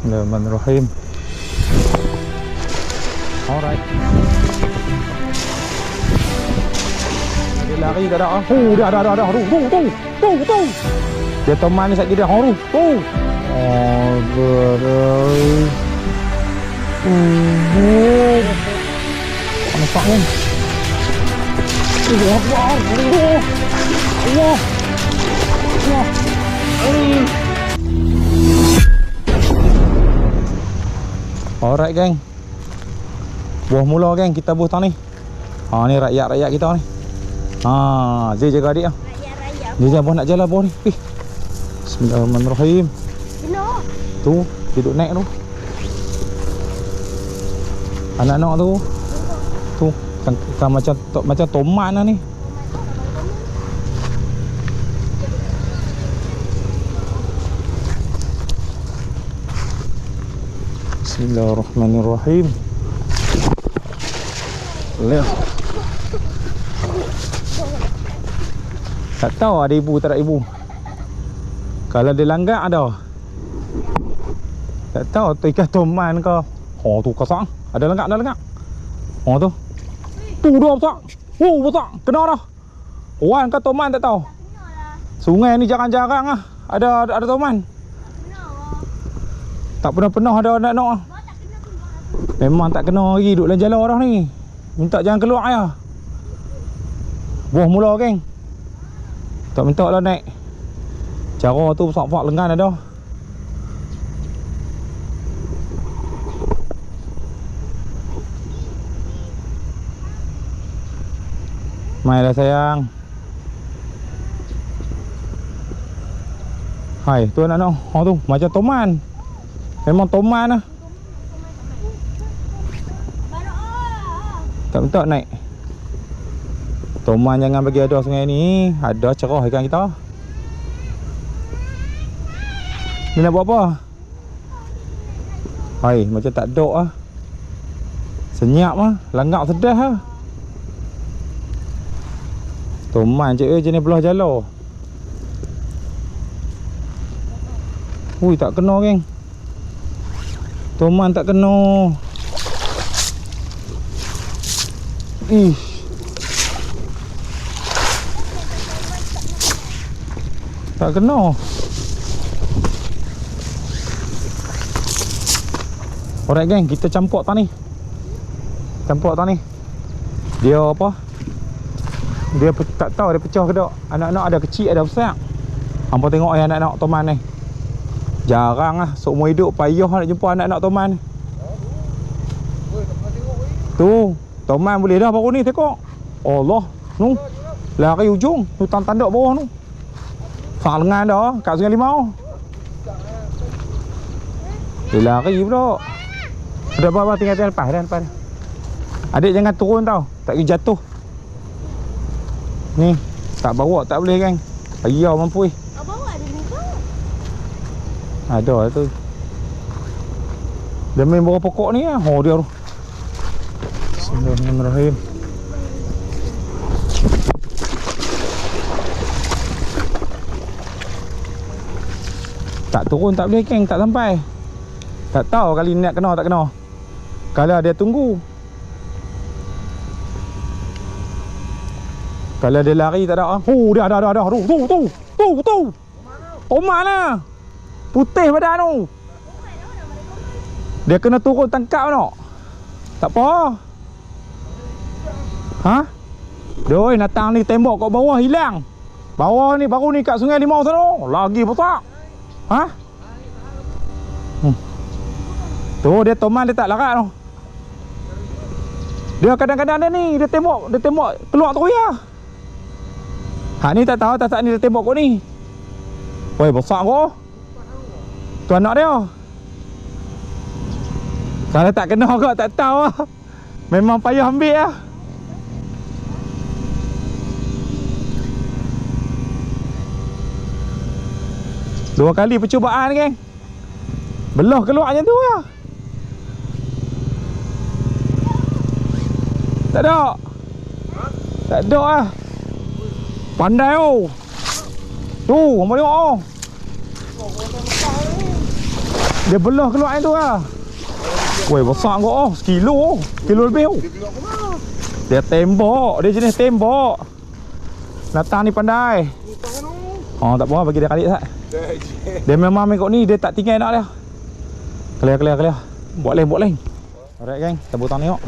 Bismillahirrahmanirrahim. Alright. Dia lari tak ada. Dah. Tu. Dia teman ni sakit dia. Tu. Oh, berai. Nampak kan? Allah. Alright geng. Buah mula geng, kita buah tang ni. Ni rakyat kita ni. Zee jaga adik ah. Rakyat. Dia jangan buah nak jalan buah ni. Bismillahirrahmanirrahim. Tu, duduk naik tu. Anak-anak tu. Tu, kan macam tomat lah ni. Bismillahirrahmanirrahim. Tak tahu ada ibu tak ada ibu. Kalau dia langgar ada. Tak tahu tu ikan toman ke. Tu kosong. Ada langgar. Tu. Tu dah besar. Besar. Kena dah. Orang ke toman tak tahu. Sungai ni jarang-jarang ah. Ada toman. Tak pernah ada anak-anak. Memang tak kena lagi duduk dalam jalan dah ni. Minta jangan keluar ya. Buah mula geng. Tak minta lah naik. Cara tu sok-sok lengan ada. Mailah sayang. Hai, tu anak-anak. Tu macam toman. Memang toman lah. Tak minta naik. Toman jangan bagi ada sungai ni. Ada cerah ikan kita. Ni nak buat apa? Hai, macam tak dok lah. Senyap lah. Langgak sedih lah. Toman je jenis belah jala. Ui, tak kena geng. Toman tak kena. Tak kena. Alright geng, kita campur tang ni. Dia apa? Dia tak tahu dia pecah ke tak. Anak-anak ada kecil ada besar. Hampa tengok anak-anak toman ni. Jarang lah seumur hidup payah nak jumpa anak-anak toman. Tu, toman boleh dah baru ni tengok. Allah, nu. Lari ujung, tu tanduk bawah tu. Fak lengan dah kat Sungai Limau. Dia lari pula. Dah bawa tinggal lepas dah. Adik jangan turun tau, tak pergi jatuh. Ni, tak bawa tak boleh kan. Payah mampu eh. Bawa ada ni ke? Ada tu. Dia main bawah pokok ni lah. Dia tu. Bismillahirrahmanirrahim. Tak turun tak boleh geng, tak sampai. Tak tahu kali ni nak kena tak kena. Kalau dia tunggu. Kalau dia lari tak ada. Dia ada. Tu. Toman lah. Putih badan tu. Dia kena turun tangkap nak. Tak apa. Doi, natang ni tembok kat bawah hilang. Bawah ni baru ni kat Sungai Limau sana. Lagi besar. Tu dia toman dia tak larat tu. Dia kadang-kadang dia ni dia tembok keluar terus ya. Hak ni tak tahu tak ni dia tembok kau ni. Oi besar kau. Tu anak dia. Kalau tak kena kau tak tahu lah. Memang payah ambil lah. Dua kali percubaan geng. Belah keluar macam tu lah. Tak ada. Tak ada lah. Pandai tu. Tu, hamba tengok tu. Dia belah keluar tu lah. Woi, besar kau. Oh, sekilo. Kilo lebih. Dia tembok. Dia jenis tembok. Natang ni pandai. Oh, tak apa, bagi dia kali tak. Dia memang mengikut ni, dia tak tinggal nak dia. Clear. Buat lain. Alright geng, kita butang tengok.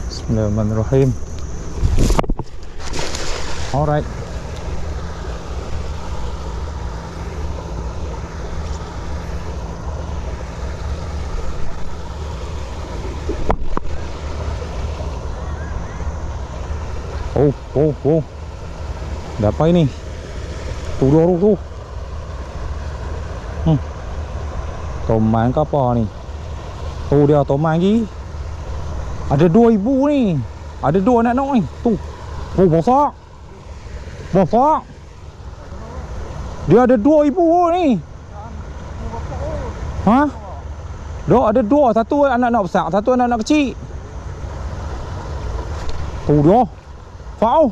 Bismillahirrahmanirrahim. Alright. Oh. Ada apa ini? Tu. Toman ke apa ni? Tu dia toman lagi. Ada 2 ibu ni. Ada 2 anak ni. Tu. Oh, besar. Dia ada 2 ibu ni. Ha? Ada 2. Satu anak besar, satu anak kecil. Tu dia. Fau.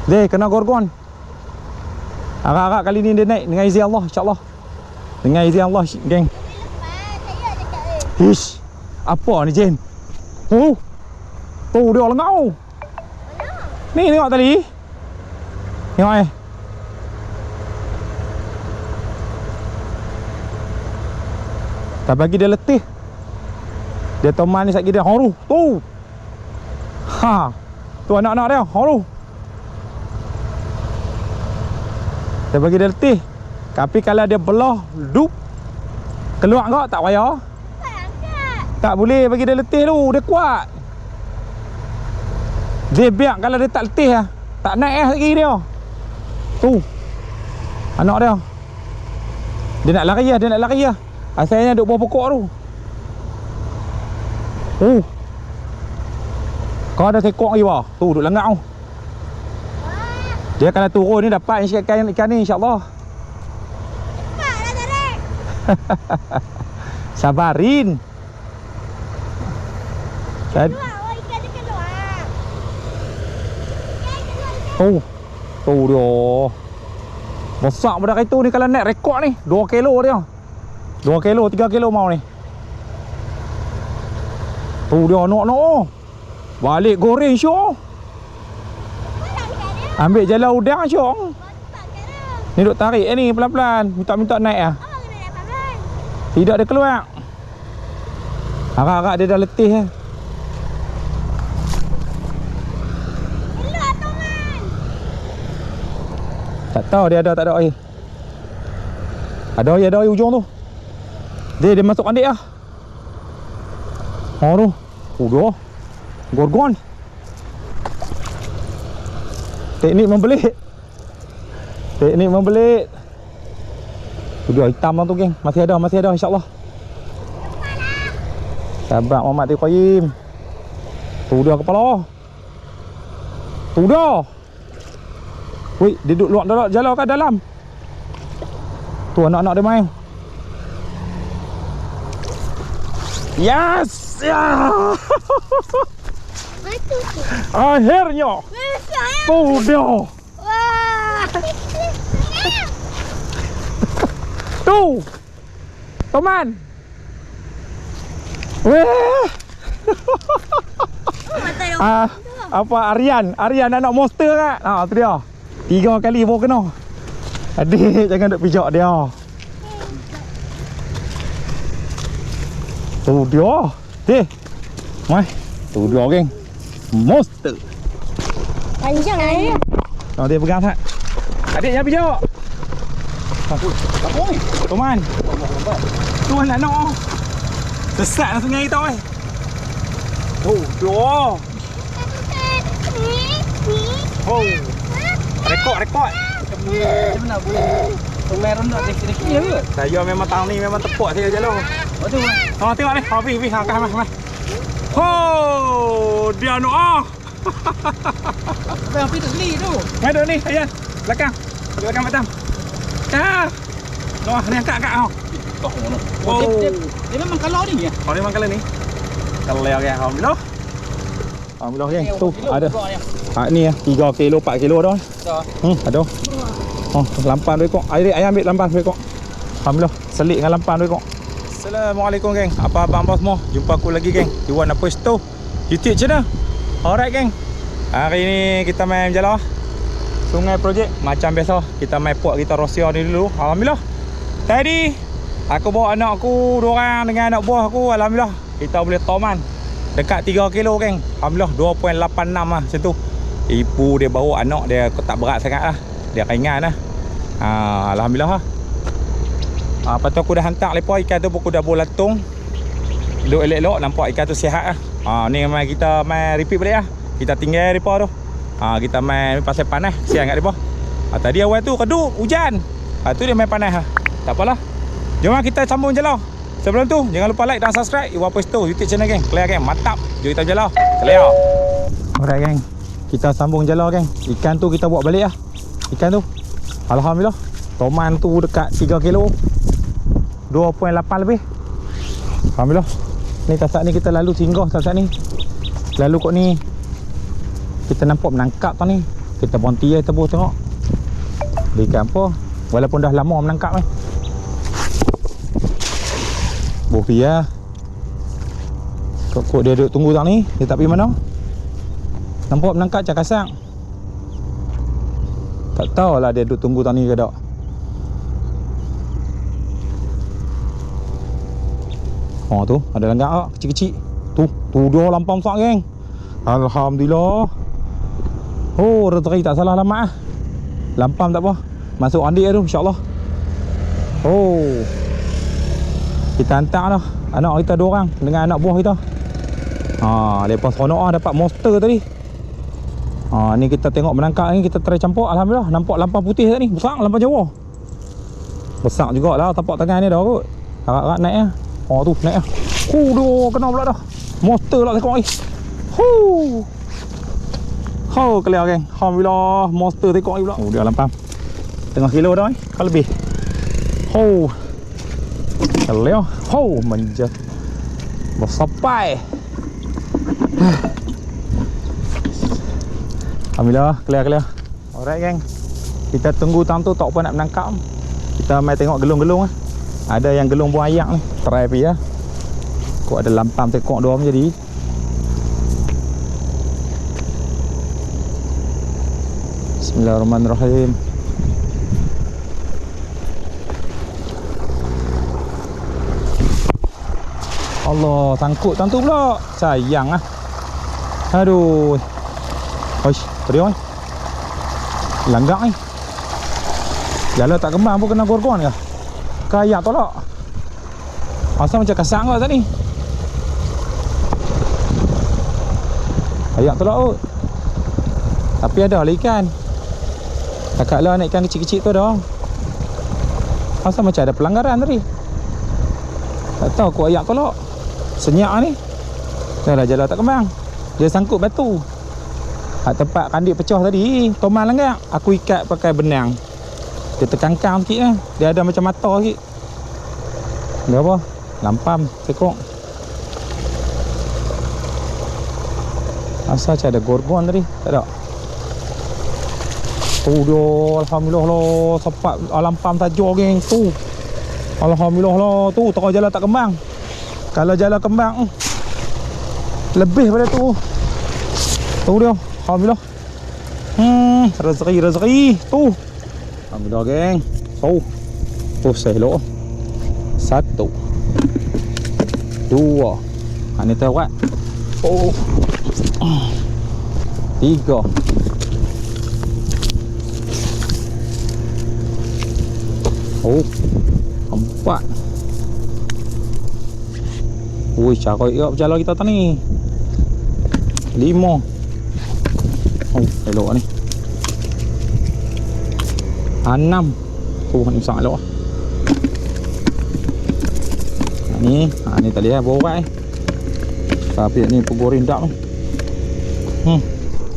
Dia kena gorgon. Agak-agak kali ni dia naik dengan izin Allah, insya-Allah. Dengan izin Allah, geng. Hish. Apa ni, Jen? Tu dia lengau. Ni tengok tali. Tengok tak bagi dia letih. Dia toman ni satgi dia horu. Tu. Ha. Tu anak-anak dia horu. Dia bagi dia letih. Tapi kalau dia belah dup keluar kau tak payah. Tak boleh bagi dia letih tu. Dia kuat. Dia biar kalau dia tak letih lah, tak naik lagi dia. Tu anak dia. Dia nak lari lah. Asalnya duduk bawah pokok tu. Kau ada sekok lagi bawah. Tu duduk lengat tu. Dia kalau turun ni dapat ikan ni, insya-Allah. Cepatlah tarik. Sabarin. Ikan dia keluar. Tu dia. Besar pada itu ni kalau naik rekod ni 2 kilo dia. 2 kilo, 3 kilo mau ni. Tu dia nak. Balik goreng syok. Ambil jalan udang syok. Ni duk tarik ni pelan-pelan. Minta naik ah. Tidak ada keluar. Agak-agak dia dah letih ah. Tak tahu dia ada tak ada air. Ada air ujung tu. Dia masuk andik lah. Tu. Udah. Gorgon. Teknik membelit. Tu dia hitam tu geng. Masih ada insya-Allah. Sabar Muhammad Qayyim. Tu dia kepala. Tu dia. Woi, dia duduk luar dalam jalan ke dalam? Tu anak-anak dia main. Yes! Ya! Akhirnya. Tu dia. Wah. Tu. Teman. Weh. Apa Aryan anak monster kan? Tu dia. 3 kali baru kena. Adik jangan duk pijak dia. Tu dia. Mai. Tu dia geng. Monster. Panjang ni. Dia pegang tak? Adik jangan pijak. Apa ni? Teman. Tu anak. Sesat lah sungai kita Tu dia. Rekod. Macam mana boleh pemain ronda dekik-dekik ke? Saya memang tang ni memang tepak saya jalan. Betul kan? Tengok ni. Pi. Mai. Dia nak Apa yang pergi sendiri tu? Mai duduk ni, Ayan. Belakang Batam. Ni angkat kau. Oh, dia memang kalau ni ya? Memang kalau ni. Kalau yang alhamdulillah. Alhamdulillah geng. Tu Kilo ada. keluar ni. Ni 3 kilo 4 kilo dah. Dah. Ada. Lampan dua ekor. Ayah ambil lampan dua ekor. Alhamdulillah selit dengan lampan dua ekor. Assalamualaikum geng. Apa abang bos semua? Jumpa aku lagi geng. Iwan apa itu? YouTube channel. Alright geng. Hari ni kita main jalan Sungai Projek macam biasa. Kita main port kita Rosia ni dulu. Alhamdulillah. Tadi aku bawa anak aku 2 orang dengan anak buah aku. Alhamdulillah kita boleh toman dekat 3 kilo geng. Alhamdulillah 2.86 lah macam tu. Ibu dia bawa anak dia tak berat sangat lah. Dia ringan lah. Alhamdulillah lah. Lepas tu aku dah hantar lepas ikan tu aku dah bolatung. Duduk elok-elok nampak ikan tu sihat lah. Ni memang kita main repeat balik lah. Kita tinggal mereka tu. Kita main pasal panas. Siang kat mereka. Tadi awal tu keduk hujan. Tu dia main panas lah. Tak apalah. Jom kita sambung je lah. Sebelum tu jangan lupa like dan subscribe Iwan Puesto YouTube channel geng. Clear geng. Mantap. Jom kita jalan. Clear. Alright geng. Kita sambung jalan geng. Ikan tu kita bawa balik lah. Ikan tu alhamdulillah toman tu dekat 3 kilo 2.8 lebih. Alhamdulillah. Ni tasak ni kita lalu singgah tasak ni. Lalu kot ni kita nampak menangkap tau ni. Kita berhenti je tebus tengok. Ikan apa? Walaupun dah lama menangkap ni. Bofi lah. Kok dia duduk tunggu tau ni. Dia tak pergi mana. Nampak menangkap cakasang. Tak tahulah dia duduk tunggu tau ni ke tak. Tu ada langgak tak kecil-kecil. Tu dia lampam sak geng. Alhamdulillah. Rezeki tak salah alamat ah. Lampam tak apa. Masuk andik tu insya-Allah. Kita hantar dah anak kita 2 orang dengan anak buah kita. Lepas seronok dapat monster tadi. Ni kita tengok menangkap ni kita try campur. Alhamdulillah nampak lampam putih tadi. Besar lampam Jawa. Besar jugalah tapak tangan ni dah kot. Harap-harap naik ah. Tu naik ah. Dah kena pula dah. Monster lah tengok ni. Clear geng. Alhamdulillah monster tengok ni pula. Dia lampam. Tengah kilo dah ni. Kalau lebih. Clear. Menjat. Bersapai. Alhamdulillah clear. Alright geng. Kita tunggu tang tu tak apa nak menangkap. Kita mai tengok gelung-gelung ah. Ada yang gelung buang ayak ni. Try pergi lah. Kok ada lampam tekok doang jadi. Bismillahirrahmanirrahim. Allah, sangkut tantu pula. Sayang ah. Aduh. Periuk ni. Langgak ni. Jala tak kembang pun kena gorgon ke? Kayak tolak. Asal macam kasang kot tadi. Ayak tolak kot. Tapi ada lah ikan. Takaklah nak ikan kecil-kecil tu dah. Asal macam ada pelanggaran tadi. Tak tahu aku ayak tolak. Senyak ni. Dah lah jala tak kembang. Dia sangkut batu. Tempat kandik pecah tadi toman langgak. Aku ikat pakai benang. Dia terkangkang sikit lah. Dia ada macam mata sikit. Dia apa? Lampam tekok. Asal macam ada gorgon tadi. Tak ada. Dia alhamdulillah lah. Sepat lampam tajur geng. Tu alhamdulillah lah. Tu tengah jalan tak kembang. Kalau jalan kembang lebih pada tu. Tu dia. Alhamdulillah. Rezeki tu. Alhamdulillah geng. Tu selok. 1 2. Ni terwat. 3. 4. Cakap berjalan kita tadi. 5. Elok ni. 6. Ni sangat elok. Ni tak lihat borak tapi ni pugor indak tu.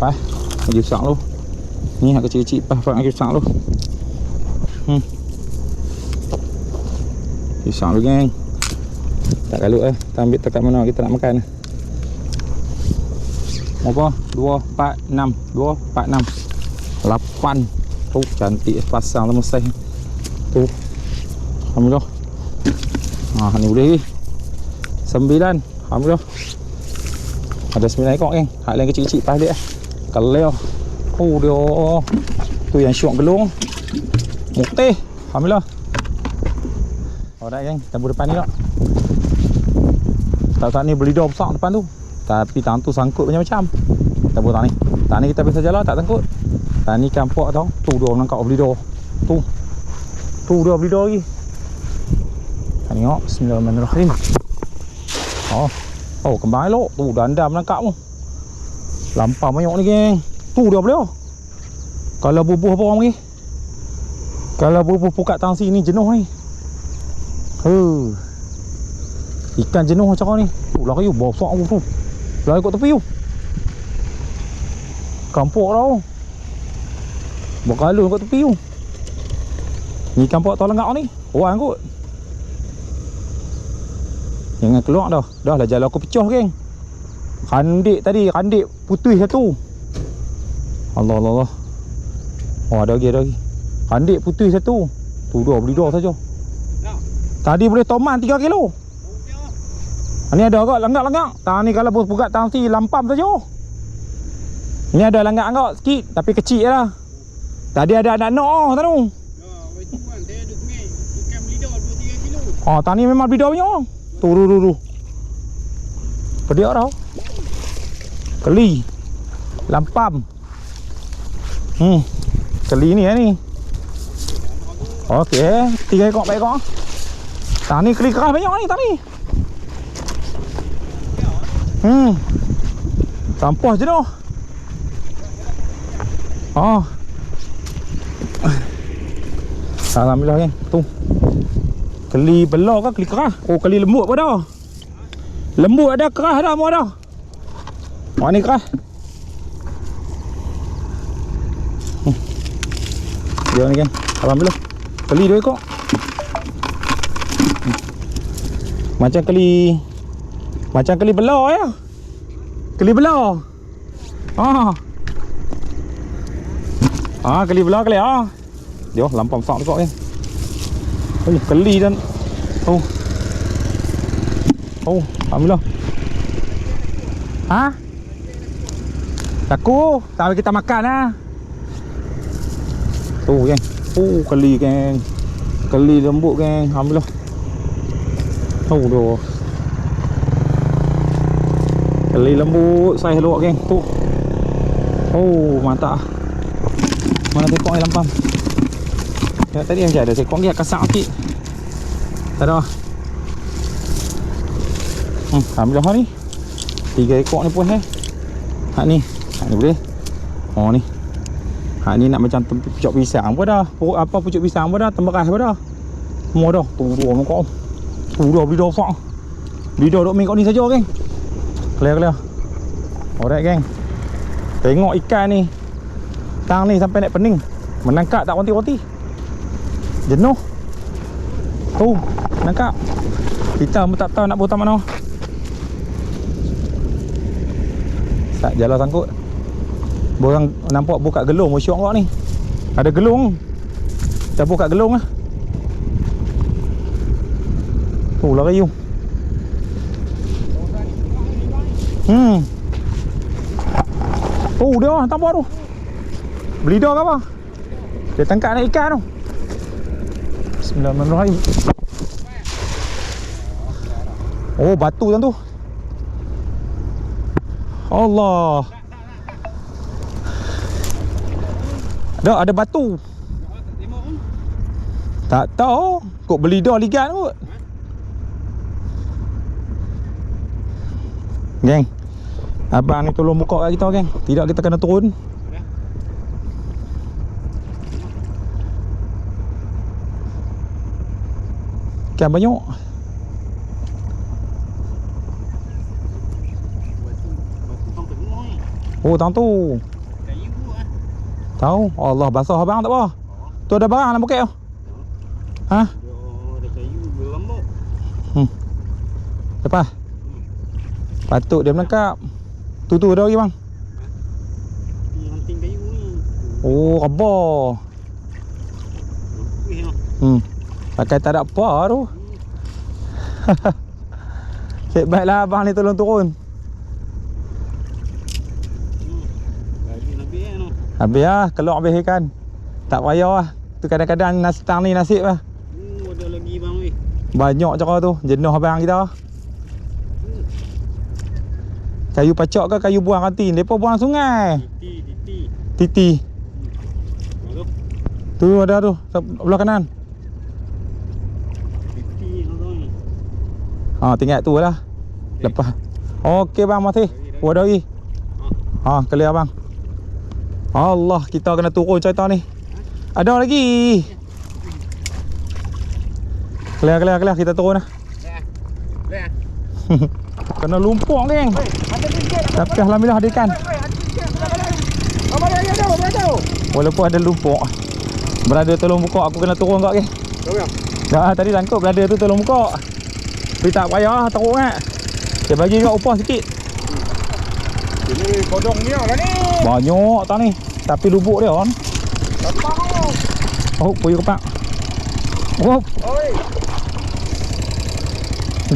Pas lagi besar tu. Ni hak kecil-kecil pas lagi besar tu. Besar tu geng. Tak kalut kita ambil dekat mana kita nak makan. Apa? 2, 4, 6. 2, 4, 6. 8. Tu cantik pasang tu mesai. Tu. Alhamdulillah. Ni boleh ni. 9. Alhamdulillah. Ada 9 ekor geng. Hak lain kecil-kecil pas dia. Keleo. Dia. Tu yang syok gelung. Mutih. Alhamdulillah. Alright geng, tabur depan ni tak. Tak ni beli dor besar depan tu. Tapi tang tu sangkut macam-macam. Tabur tang ni. Tang ni kita biasa jalan tak sangkut. Tang ni campak tau. Tu dia menangkap beli dor. Tu. Tu dia beli dor lagi. Tengok bismillahirrahmanirrahim. Oh, kembang elok. Tu dah menangkap tu. Lampau banyak ni geng. Tu dia boleh. Kalau bubuh apa orang ni? Kalau bubuh pukat tangsi ni jenuh ni. Ikan jenuh macam kau ni. Tu lah kayu besar tu. Lah ikut tepi tu. Kampuk tau. Berkalun kat tepi tu. Ni kampuk tau lenggak ni. Orang kot. Jangan keluar dah. Dah lah jalan aku pecah geng. Kandik tadi, kandik putih satu. Allah. Ada lagi. Kandik putih satu. Tu dua beli dua saja. Tadi boleh toman 3 kilo. Ni ada agak langgak-langgak. Tang ni kalau buka tang si lampam saja. Ni ada langgak agak sikit tapi kecil je lah. Tadi ada anak nok tadi. Tang ni memang beli dua banyak. Tu. Pediak tau. Keli. Lampam. Keli ni ni. Okey, 3 ekor 4 ekor. Tang ni keli keras banyak ni tang ni. Sampah je dah. Alhamdulillah kan. Tu. Keli belah ke keli keras? Keli lembut pun dah. Lembut ada, keras dah, semua dah. Ni keras. Dia ni kan. Alhamdulillah. Keli 2 ekor. Macam keli belah ya. Keli belah. Keli belah keli Dia lampau besar dekat kan. Keli dan alhamdulillah. Taku, tak kita makan lah. Tu geng. Keli geng. Keli lembut geng. Alhamdulillah. Doh. Keli lembut, saiz luak geng. Tu. Mantap. Mana tekok ni lampam. Ya tadi macam ada tekok dia kasak sikit. Tak ada. Alhamdulillah ni. 3 ekor ni pun Hak ni boleh. Ni. Hak ni nak macam pucuk pisang pun dah. Pucuk pisang pun dah, temberas pun dah. Semua dah. Tu dua muka. Tu dah beli dah besar. Beli dah duk main kat ni saja geng. Clear. Alright geng. Tengok ikan ni. Tang ni sampai naik pening. Menangkap tak roti-roti. Jenuh. Tu, menangkap. Kita pun tak tahu nak buat mana. Tak jalan sangkut. Borang nampak buka gelung syok kau ni. Ada gelung. Kita buka gelung lah. Tu lah kayu. Dia tambah tu. Beli dah ke apa? Dia tangkap nak ikan tu. Bismillahirrahmanirrahim. Batu kan tu. Allah. Ada batu. Tak tahu. Kok beli dah ligan kot. Geng. Abang ni tolong buka kat kita geng. Tidak kita kena turun. Ikan banyak. Tang tu. Tahu. Allah basah abang tak apa. Tu ada barang dalam bukit tu. Ada kayu berlambak. Lepas. Patut dia menangkap. Tu ada lagi bang. Oh, khabar. Pakai tak ada apa tu. Cik baiklah abang ni tolong turun. Habis lah, keluar habis ikan. Tak payah lah. Tu kadang-kadang tang ni nasib lah. Ada lagi bang weh. Banyak cara tu, jenuh abang kita. Kayu pacak ke kayu buang kantin? Depa buang sungai. Titi. Lalu Tu ada tu, sebelah kanan. titi ni. Ha, tinggal tu lah. Lepas. Okey bang, masih. Ada lagi. Ha, clear bang. Allah, kita kena turun cerita ni. Ada lagi. Clear, kita turun lah. Kena lumpur geng. Tapi alhamdulillah ada ikan. Walaupun ada lumpur. Berada tolong buka, aku kena turun kat geng. Dah tadi tangkap berada tu tolong buka. Tapi tak payah teruk kan. Dia bagi kat upah sikit. Ini kodong ni lah ni. Banyak tak ni. Tapi lubuk dia kan. Oh, puyu kepak. Oh, Oi.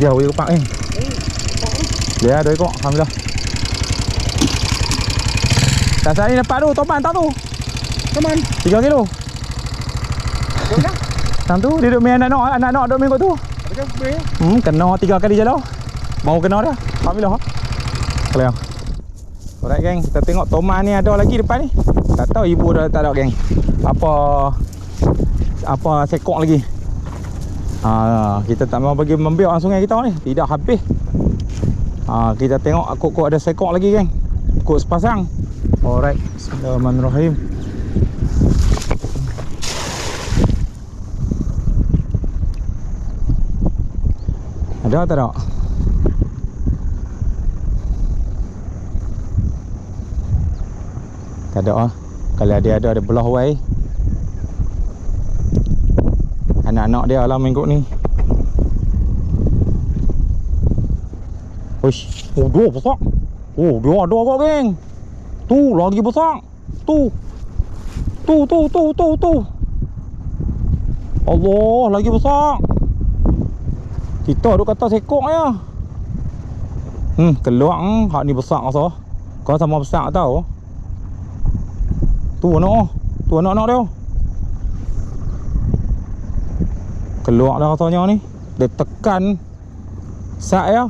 dia puyu kepak ni. Dia ada ikut, alhamdulillah. Dasar ni dapat tu, topan tak tu? Teman. 3 kilo. Mana? Tang tu dia duduk main anak-anak duduk main kat tu. Ada ke? Kena 3 kali jalan. Baru kena dah. Alhamdulillah. Clear. Alright geng, kita tengok toman ni ada lagi depan ni. Tak tahu ibu dah tak ada geng. Apa sekok lagi. Kita tak mau bagi membiak sungai kita ni. Tidak habis. Kita tengok kok ada sekok lagi geng. Kok sepasang. Alright. Bismillahirrahmanirrahim. Ada tak ada? Tak ada. Kalau dia ada belah wai. Anak-anak dia lah minggu ni. Uish, dua besar. Dia ada kok geng. Tu lagi besar. Tu. Allah, lagi besar. Kita duk kata sekok ya. Keluar hak ni besar asal. Kau sama besar tahu. Tu anak dia. Keluar dah rasanya ni. Dia tekan sak ya.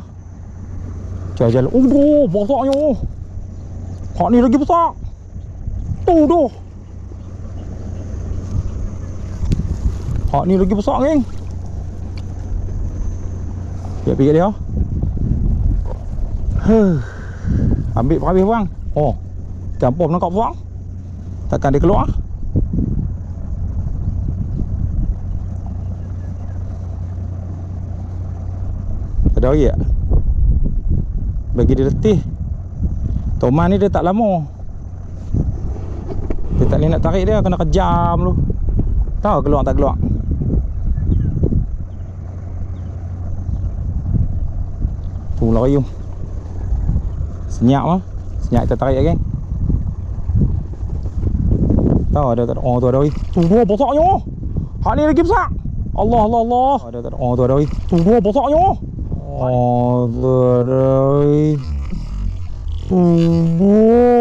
Jalan. Besarnya. Hak ni lagi besar. Tu. Hak ni lagi besar geng. Dia pergi dia. Ambil habis bang. Campur nangkap bang. Takkan dia keluar. Ada lagi tak? Bagi dia letih. Toman ni dia tak lama. Dia tak boleh nak tarik dia, kena kejam lu. Tahu keluar tak keluar. Tu lah kayu. Senyap lah. Senyap kita tarik lagi. Tahu ada tak? Tu ada lagi. Tu dua besarnya. Hak ni lagi besar. Allah. Ada tak? Tu ada lagi. Tu dua besarnya. Ada lagi.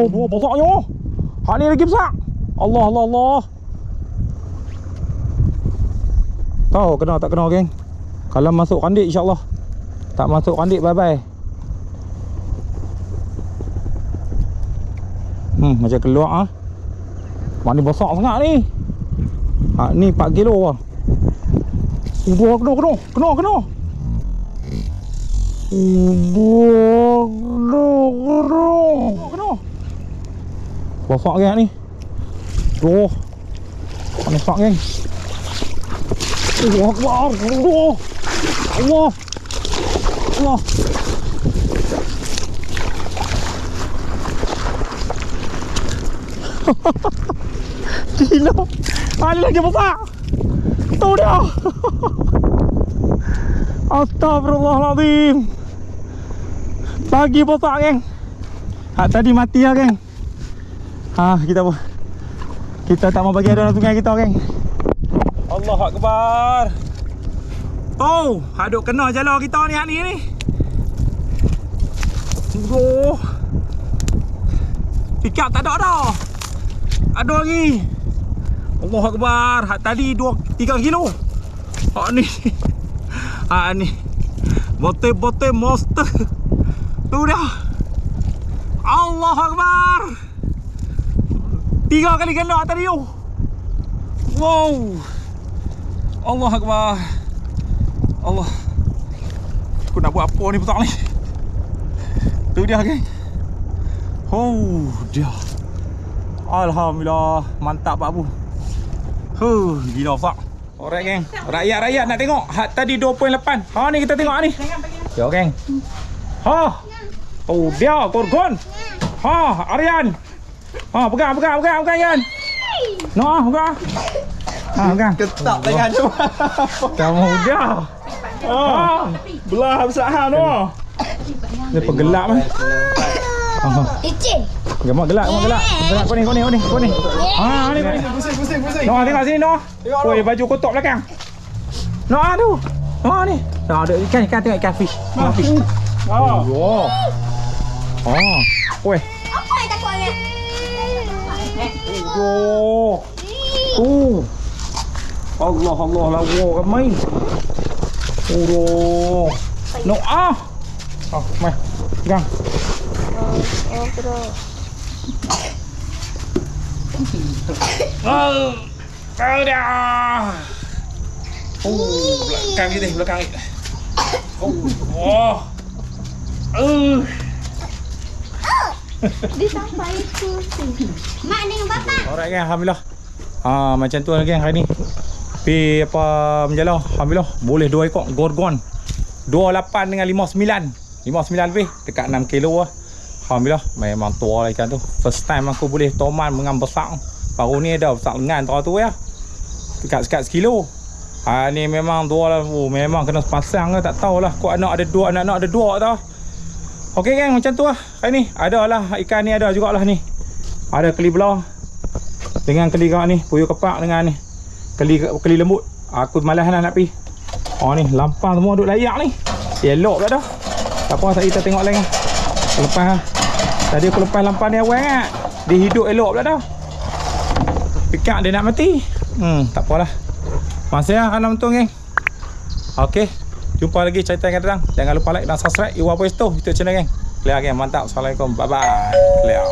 Dua besarnya. Hak ni lagi besar. Allah. Tahu kena tak kena geng. Kalau masuk kandik insya-Allah. Tak masuk kandik bye-bye. Macam keluar ah. Mak ni besar sangat ni. Ni 4 kilo lah. Kena. Besar geng ni. Ni besar geng. Allah. Gila. Ada lagi besar. Tu dia. Astagfirullahaladzim. Lagi besar geng. Hak tadi mati lah geng. Kita Kita tak mau bagi ada dalam sungai kita, geng. Allah Akbar. Oh, haduk kena jala kita ni hari ni. Oh. Pick up tak ada dah. Ada lagi. Allah Akbar. Hak tadi 3 kilo. Hak ni. Hak ni. Bote-bote monster. Tu dah. Allah Akbar. 3 kali kena tadi tu. Wow. Allah Akbar. Allah. Aku nak buat apa ni petang ni? Tu dia, geng. Oh, dia. Alhamdulillah, mantap Pak Bu. Gila Pak. Alright, geng. Rakyat-rakyat nak tengok. Hak tadi 2.8. Ha ni kita tengok ni. Yo, geng. Ha. Oh, dia Gorgon. Ha, Aryan. Ha, pegang Yan. No, pegang. Ha, pegang. Ketak tangan tu. Kamu dia. Ha. Belah besar tu. Dia pergelap eh. Licin. Gemak gelak. Gelak kau ni. Ha, ni. Pusing. Noh, tengok sini Noh. Oi, baju kotak belakang. Noh tu. Ha ni. Dah ada ikan tengok ikan fish. Fish. Oh. Oh. Oh. Oi. Apa yang takut ni? Oh. Allah lawa ramai. Oh. No ah. Oh, mai. Pegang. Oh, terus. Oh dah. Belakang ni. Oh. Dia sampai tu. Mak dengan bapak. Alright, geng, alhamdulillah. Macam tu lah, geng, hari ni. Pi apa menjala, alhamdulillah boleh 2 ekor Gorgon. 28 dengan 59 lebih dekat 6 kilo lah. Alhamdulillah memang tua lah ikan tu. First time aku boleh toman mengang besar. Baru ni dah besar lengan tu ya. Dekat sekilo. Ni memang tua lah. Memang kena pasang lah, tak tahulah kok anak ada 2 anak ada 2 tau. Okey, geng, macam tu lah. Hari ni ada lah ikan ni, ada jugalah ni. Ada keli belah dengan keli kak ni, puyuh kepak dengan ni. Keli lembut. Aku malas lah nak pergi. Oh ni lampang semua duk layak ni. Elok pula dah. Tak apa, kita tengok lagi. Lepas lah. Tadi aku lepas lampang ni awal kan. Dia hidup elok pula dah. Pikak dia nak mati. Tak apalah. Masih lah alam tu, geng. Okey. Jumpa lagi cerita yang akan datang. Jangan lupa like dan subscribe Iwan Puesto YouTube channel, geng. Clear, geng. Mantap. Assalamualaikum. Bye bye. Clear.